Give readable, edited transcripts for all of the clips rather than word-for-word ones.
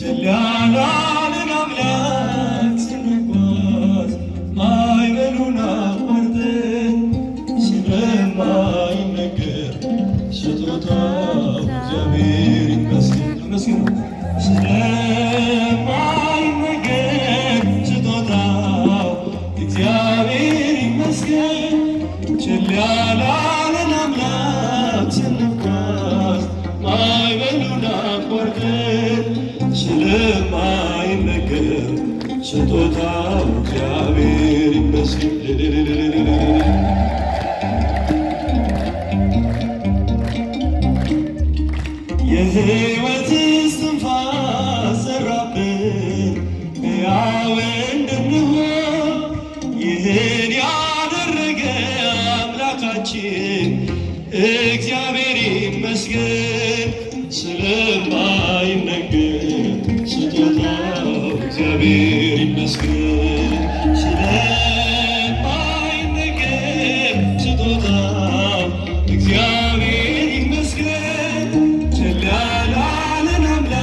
ችላላልን አምላክ ስንጓዝ ማዕበሉን አቋርጠን ስለማይነገር ስጦታው እግዚአብሔር ይመስገን ይመስገን። ስለማይነገር ስጦታው እግዚአብሔር ይመስገን። ችላላልን አምላክ ስንጓዝ ማዕበሉን አቋርጠን ስለማይነገር ስጦታው እግዚአብሔር ይመስገን። የሕይወት እስትንፋስ ዘራብን ሕያው እንድንሆን ይህን ያደረገ አምላካችን እግዚአብሔር ይመስገን። ስለማይነገር ስጦታው እግዚአብሔር ይመስገን። ስለማይነገር ስጦታው እግዚአብሔር ይመስገን። ችላላልን አምላክ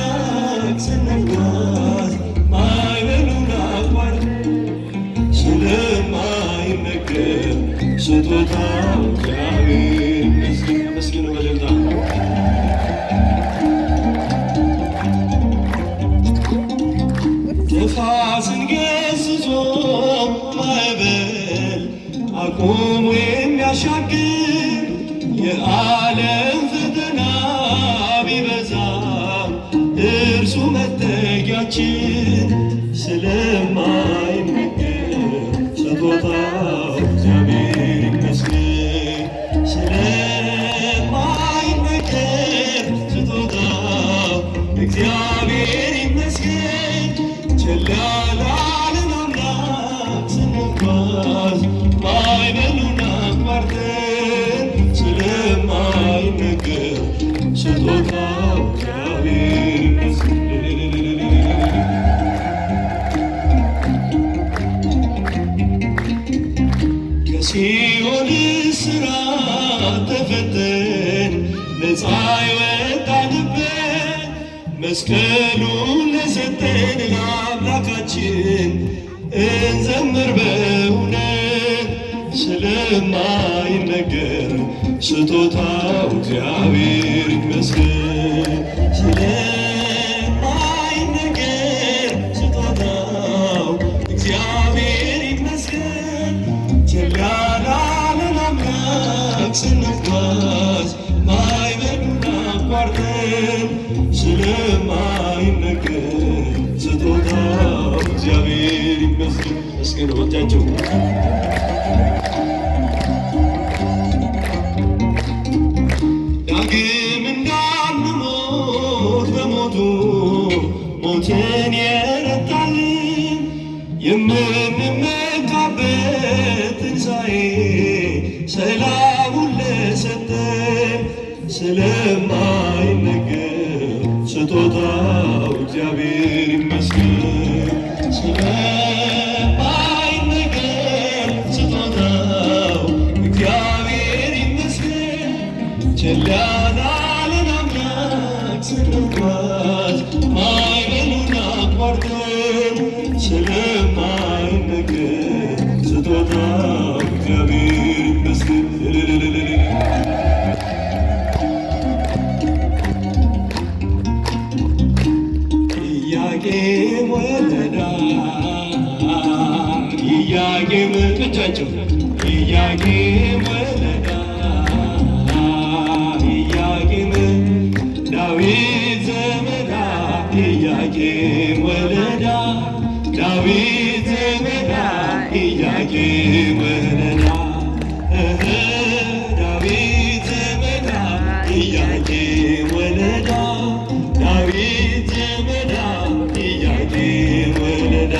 ስንጓዝ ማዕበሉን አቋርጠን ስለማይነገር ስጦታው እግዚአብሔር ይመስገን ይመስገን። በደምታ ነፋስን ገስጾ ማዕበል አቁሞ የሚያሻግር የዓለም ፈተና ቢበዛ እርሱ መጠጊያችን። ስለማይነገር ስጦታው እግዚአብሔር ይመስገን። ስለማይነገር ስጦታው እግዚአብሔር ይመስገን። ችላላልን አምላክ ስንጓዝ ማዕበሉን አቋርጠን ስለማይነገር ስጦታው እግዚአብሔር ይመስገን። ከሲኦል እስራት ተፈተን ነፃ የወጣንበት መስቀሉን ለሰጠን ለአምላካችን እንዘምር በእውነት። ስለማይነገር ስጦታው እግዚአብሔር ይመስገን። ስለማይነገር ስጦታው እግዚአብሔር ይመስገን። ችላላልን አምላክ ስንጓዝ ማዕበሉን አቋርጠን ስለማይነገር ስጦታው እግዚአብሔር ይመስገን ይመስገን። ወጣቸው ዳግም እንዳንሞት በሞቱ ሞትን የረታልን የምንመካበት ትንሣኤ ሰላሙን ለሰጠን ስለማይነገር ስጦታው እግዚአብሔር ይመስገን። ስለማይነገር ስጦታው እግዚአብሔር ይመስገን። ችላላልን አምላክ ስንጓዝ ማዕበሉን አቋርጠን ስለማይነገር ስጦታው እግዚአብሔር ይመስገን። ኢያቄም ወለዳ ኢያቄም እጃቸው ኢያቄም ወለዳ ኢያቄም ዳዊት ዘመዳ ኢያቄም ወለዳ ዳዊት ዘመዳ ኢያቄም ወለዳ ዳዊት ዘመዳ ኢያቄም ወለዳ ዳዊት ዘመዳ ኢያቄም ወለዳ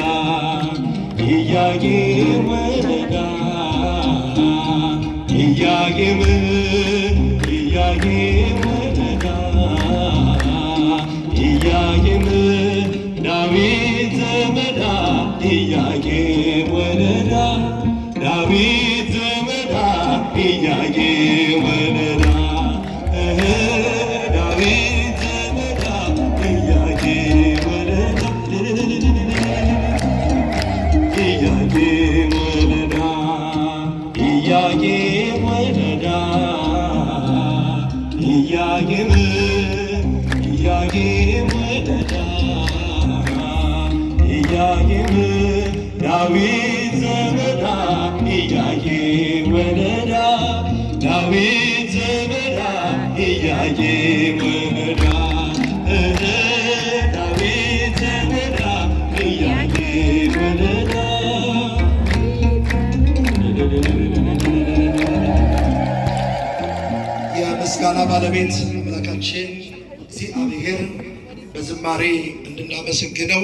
ኢያቄም ወለዳ ኢያቄም ኢያቄም ወለዳ ኢያቄም ዳዊት ዘመዳ ኢያቄም ወለዳ ዳዊት ዘመዳ ኢያቄም ወለዳ ዳዊት ዘመዳ ኢያቄም ወለዳ ኢያቄም ኢያቄም ወለዳ ኢያቄም ዳዊት ዘመዳ ኢያቄም ወለዳ ዳዊት ዘመዳ ኢያቄም ወለዳ ዳዊት ዘመዳ ኢያቄም ወለዳ የምስጋና ባለቤት አምላካችን እግዚአብሔር በዝማሬ እንድናመሰግነው